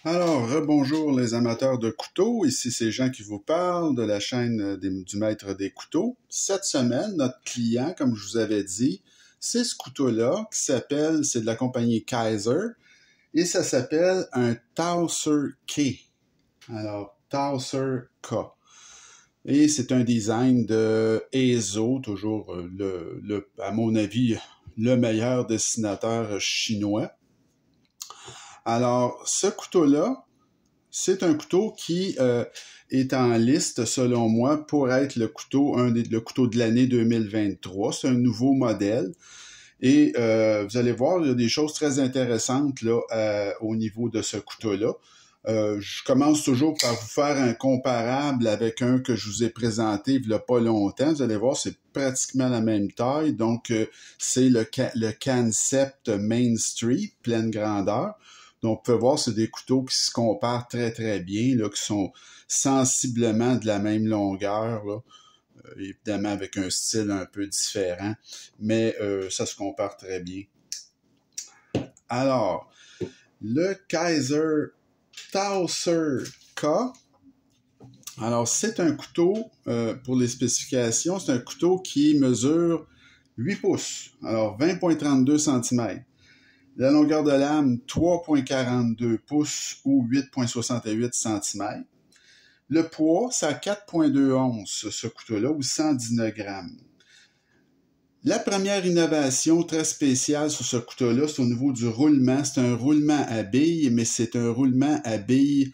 Alors, rebonjour les amateurs de couteaux, ici c'est Jean qui vous parle de la chaîne du Maître des couteaux. Cette semaine, notre client, comme je vous avais dit, c'est ce couteau-là qui s'appelle, c'est de la compagnie Kizer, et ça s'appelle un Towser K. Alors, Towser K. Et c'est un design de Eizo, toujours à mon avis, le meilleur dessinateur chinois. Alors, ce couteau-là, c'est un couteau qui est en liste, selon moi, pour être le couteau de l'année 2023. C'est un nouveau modèle. Et vous allez voir, il y a des choses très intéressantes là, au niveau de ce couteau-là. Je commence toujours par vous faire un comparable avec un que je vous ai présenté il n'y a pas longtemps. Vous allez voir, c'est pratiquement la même taille. Donc, c'est le Kansept Main Street, pleine grandeur. Donc, vous pouvez voir, c'est des couteaux qui se comparent très, très bien, là, qui sont sensiblement de la même longueur, là. Évidemment avec un style un peu différent, mais ça se compare très bien. Alors, le Kizer Towser K, alors c'est un couteau, pour les spécifications, c'est un couteau qui mesure 8 pouces, alors 20,32 cm. La longueur de lame, 3,42 pouces ou 8,68 cm. Le poids, c'est à 4,2 onces, ce couteau-là, ou 119 grammes. La première innovation très spéciale sur ce couteau-là, c'est au niveau du roulement. C'est un roulement à billes, mais c'est un roulement à billes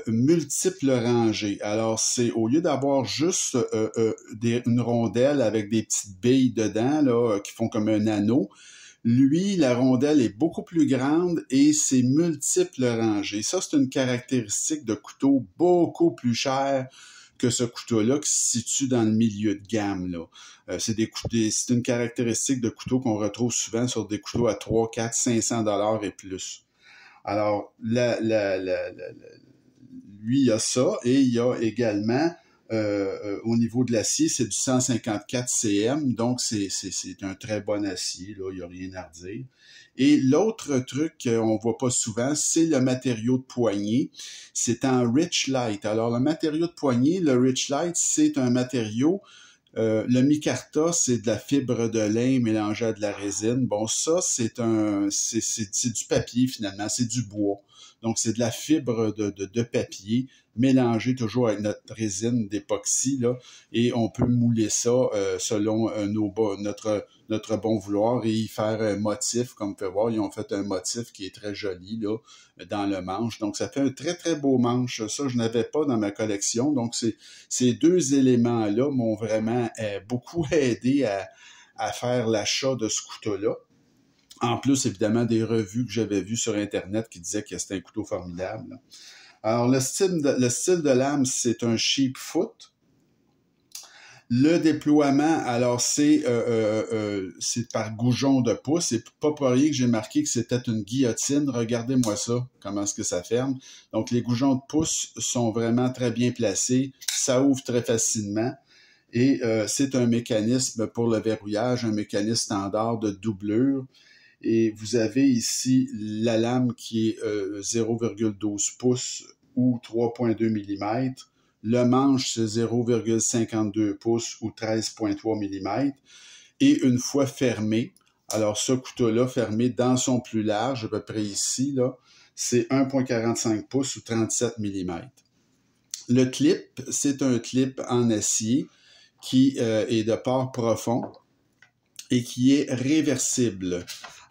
multiples rangées. Alors, c'est au lieu d'avoir juste une rondelle avec des petites billes dedans, là, qui font comme un anneau, lui, la rondelle est beaucoup plus grande et c'est multiples rangées. Ça, c'est une caractéristique de couteau beaucoup plus cher que ce couteau-là qui se situe dans le milieu de gamme, là. C'est une caractéristique de couteau qu'on retrouve souvent sur des couteaux à 3, 4, 500 $ et plus. Alors, lui, il y a ça et il y a également au niveau de l'acier, c'est du 154 cm, donc c'est un très bon acier, là, il n'y a rien à redire. Et l'autre truc qu'on voit pas souvent, c'est le matériau de poignée. C'est en Rich Light. Alors, le matériau de poignée, le Rich Light, c'est un matériau, le micarta, c'est de la fibre de lin mélangée à de la résine. Bon, ça, c'est du papier, finalement, c'est du bois. Donc, c'est de la fibre de papier mélangée toujours avec notre résine d'époxy, là, et on peut mouler ça selon notre bon vouloir et y faire un motif, comme vous pouvez voir, ils ont fait un motif qui est très joli là dans le manche. Donc, ça fait un très, très beau manche. Ça, je n'avais pas dans ma collection. Donc, ces deux éléments-là m'ont vraiment beaucoup aidé à faire l'achat de ce couteau-là. En plus, évidemment, des revues que j'avais vues sur Internet qui disaient que c'était un couteau formidable, là. Alors, le style de lame, c'est un sheep foot. Le déploiement, alors c'est par goujon de pouce. C'est pas pour rien que j'ai marqué que c'était une guillotine. Regardez-moi ça, comment est-ce que ça ferme. Donc, les goujons de pouce sont vraiment très bien placés. Ça ouvre très facilement. Et c'est un mécanisme pour le verrouillage, un mécanisme standard de doublure. Et vous avez ici la lame qui est 0,12 pouces ou 3,2 mm. Le manche, c'est 0,52 pouces ou 13,3 mm. Et une fois fermé, alors ce couteau-là fermé dans son plus large, à peu près ici, là, c'est 1,45 pouces ou 37 mm. Le clip, c'est un clip en acier qui est de port profond et qui est réversible.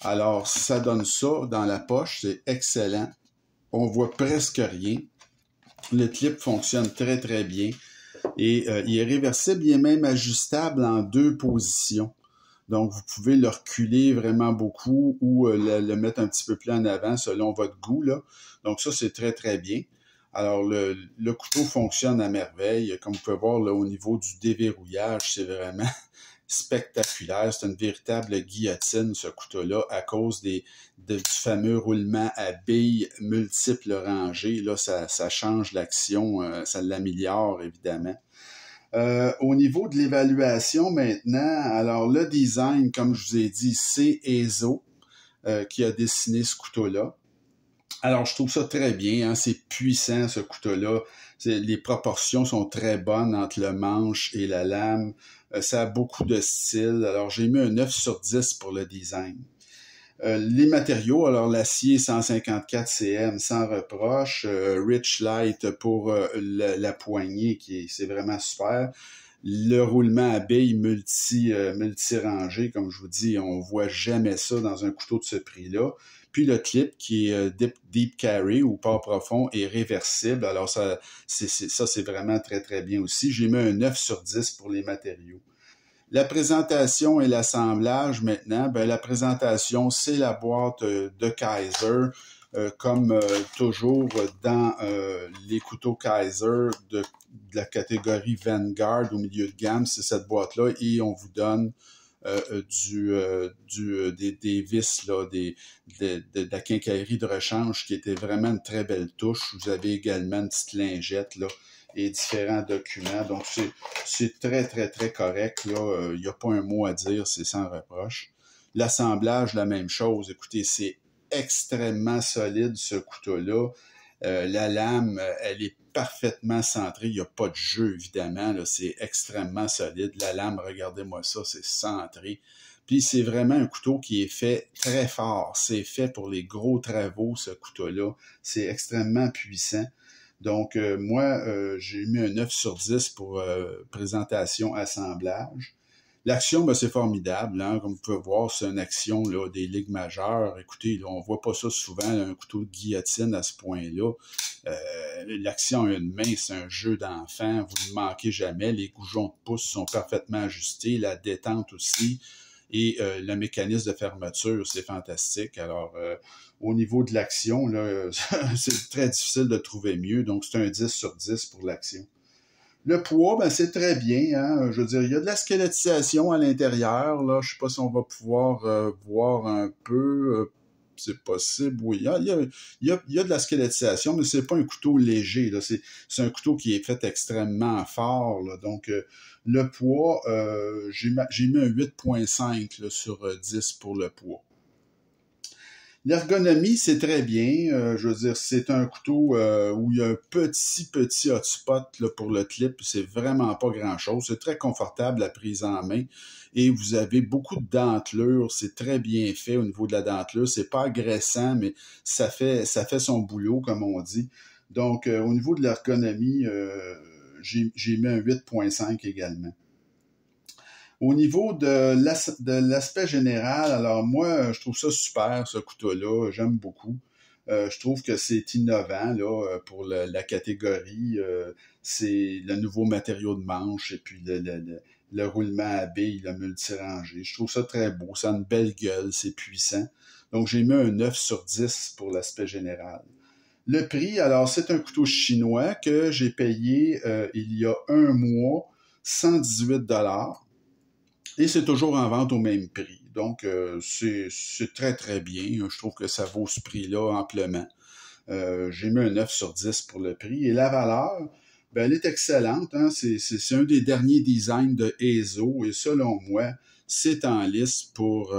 Alors, ça donne ça dans la poche, c'est excellent. On voit presque rien. Le clip fonctionne très, très bien. Et il est réversible, il est même ajustable en 2 positions. Donc, vous pouvez le reculer vraiment beaucoup ou le mettre un petit peu plus en avant selon votre goût, là. Donc, ça, c'est très, très bien. Alors, le couteau fonctionne à merveille. Comme vous pouvez voir, là, au niveau du déverrouillage, c'est vraiment spectaculaire. C'est une véritable guillotine, ce couteau-là, à cause du fameux roulement à billes multiples rangées. Là, ça change l'action, ça l'améliore, évidemment. Au niveau de l'évaluation maintenant, alors le design, comme je vous ai dit, c'est Eizo qui a dessiné ce couteau-là. Alors, je trouve ça très bien, hein, c'est puissant ce couteau-là. Les proportions sont très bonnes entre le manche et la lame. Ça a beaucoup de style. Alors, j'ai mis un 9 sur 10 pour le design. Les matériaux, alors l'acier 154 cm sans reproche, Rich Light pour la poignée, c'est vraiment super. Le roulement à billes multi-rangé, comme je vous dis, on voit jamais ça dans un couteau de ce prix-là. Puis le clip qui est deep carry ou port profond et réversible. Alors ça, c'est vraiment très, très bien aussi. J'ai mis un 9 sur 10 pour les matériaux. La présentation et l'assemblage maintenant, ben la présentation, c'est la boîte de Kizer, comme toujours dans les couteaux Kizer de la catégorie Vanguard au milieu de gamme, c'est cette boîte-là et on vous donne des vis là, de la quincaillerie de rechange qui était vraiment une très belle touche. Vous avez également une petite lingette là et différents documents. Donc, c'est très, très, très correct. Là, il n'y a pas un mot à dire, c'est sans reproche. L'assemblage, la même chose. Écoutez, c'est extrêmement solide, ce couteau-là. La lame, elle est parfaitement centrée. Il n'y a pas de jeu, évidemment. Là, c'est extrêmement solide. La lame, regardez-moi ça, c'est centré. Puis, c'est vraiment un couteau qui est fait très fort. C'est fait pour les gros travaux, ce couteau-là. C'est extrêmement puissant. Donc, moi, j'ai mis un 9 sur 10 pour présentation, assemblage. L'action, ben, c'est formidable. Hein? Comme vous pouvez voir, c'est une action là, des ligues majeures. Écoutez, là, on voit pas ça souvent, un couteau de guillotine à ce point-là. L'action à une main, c'est un jeu d'enfant. Vous ne manquez jamais. Les goujons de pouce sont parfaitement ajustés. La détente aussi. Et le mécanisme de fermeture, c'est fantastique. Alors, au niveau de l'action, là, c'est très difficile de trouver mieux. Donc, c'est un 10 sur 10 pour l'action. Le poids, ben, c'est très bien. Hein? Je veux dire, il y a de la squelettisation à l'intérieur. Là, je sais pas si on va pouvoir voir un peu. C'est possible, oui. Il y a de la squelettisation, mais c'est pas un couteau léger. Là. C'est un couteau qui est fait extrêmement fort. Là. Donc, le poids, j'ai mis un 8,5 sur 10 pour le poids. L'ergonomie, c'est très bien. Je veux dire, c'est un couteau où il y a un petit hotspot là, pour le clip. C'est vraiment pas grand-chose. C'est très confortable la prise en main. Et vous avez beaucoup de dentelure. C'est très bien fait au niveau de la dentelure. C'est pas agressant, mais ça fait son boulot, comme on dit. Donc, au niveau de l'ergonomie, j'ai mis un 8,5 également. Au niveau de l'aspect général, alors moi, je trouve ça super, ce couteau-là. J'aime beaucoup. Je trouve que c'est innovant là pour la catégorie. C'est le nouveau matériau de manche et puis le roulement à billes, le multirangé. Je trouve ça très beau. Ça a une belle gueule, c'est puissant. Donc, j'ai mis un 9 sur 10 pour l'aspect général. Le prix, alors c'est un couteau chinois que j'ai payé il y a un mois, 118 $. Et c'est toujours en vente au même prix. Donc, c'est très, très bien. Je trouve que ça vaut ce prix-là amplement. J'ai mis un 9 sur 10 pour le prix. Et la valeur, ben, elle est excellente. Hein? C'est un des derniers designs de Eizo. Et selon moi, c'est en liste pour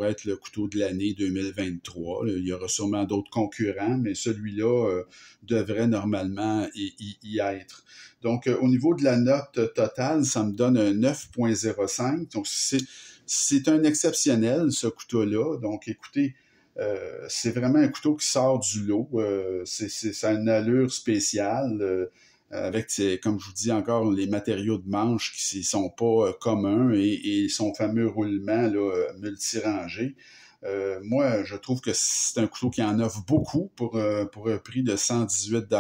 être le couteau de l'année 2023. Il y aura sûrement d'autres concurrents, mais celui-là devrait normalement y être. Donc, au niveau de la note totale, ça me donne un 9,05. Donc, c'est un exceptionnel, ce couteau-là. Donc, écoutez, c'est vraiment un couteau qui sort du lot. Ça a une allure spéciale. Avec, comme je vous dis encore, les matériaux de manche qui ne sont pas communs et son fameux roulement là, multirangé. Moi, je trouve que c'est un couteau qui en offre beaucoup pour un prix de 118 $.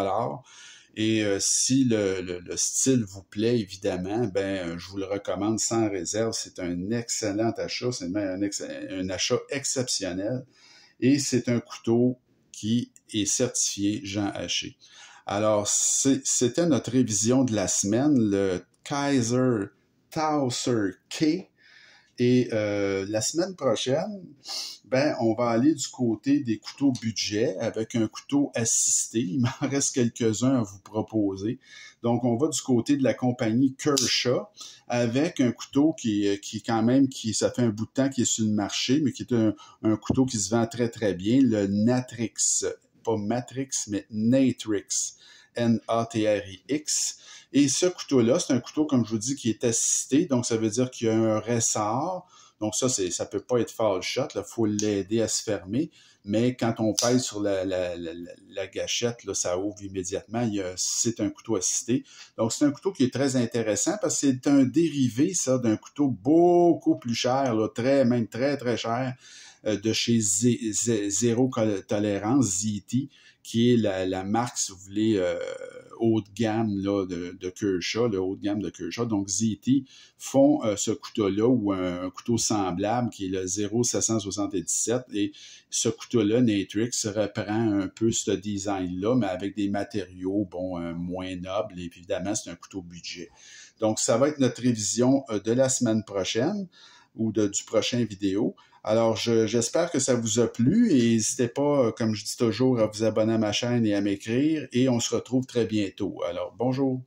Et si le style vous plaît, évidemment, ben je vous le recommande sans réserve. C'est un excellent achat, c'est même un achat exceptionnel. Et c'est un couteau qui est certifié Jean Haché. Alors, c'était notre révision de la semaine, le Kizer Towser K. Et la semaine prochaine, ben, on va aller du côté des couteaux budget avec un couteau assisté. Il m'en reste quelques-uns à vous proposer. Donc, on va du côté de la compagnie Kershaw avec un couteau qui quand même, ça fait un bout de temps qu'il est sur le marché, mais qui est un couteau qui se vend très, très bien, le Natrix pas Matrix, mais Natrix. N-A-T-R-I-X. Et ce couteau-là, c'est un couteau, comme je vous dis, qui est assisté. Donc, ça veut dire qu'il y a un ressort. Donc, ça peut pas être fall shot. Il faut l'aider à se fermer. Mais quand on pèse sur la gâchette, là, ça ouvre immédiatement. C'est un couteau assisté. Donc, c'est un couteau qui est très intéressant parce que c'est un dérivé, ça, d'un couteau beaucoup plus cher, là, même très, très cher, de chez Zéro Tolérance, ZT, qui est la marque, si vous voulez, haut de gamme là, de Kershaw, le haut de gamme de Kershaw. Donc, ZT font ce couteau-là ou un couteau semblable qui est le 0777. Et ce couteau-là, Natrix, reprend un peu ce design-là, mais avec des matériaux moins nobles. Et puis, évidemment, c'est un couteau budget. Donc, ça va être notre révision de la semaine prochaine ou du prochain vidéo. Alors, j'espère que ça vous a plu et n'hésitez pas, comme je dis toujours, à vous abonner à ma chaîne et à m'écrire et on se retrouve très bientôt. Alors, bonjour!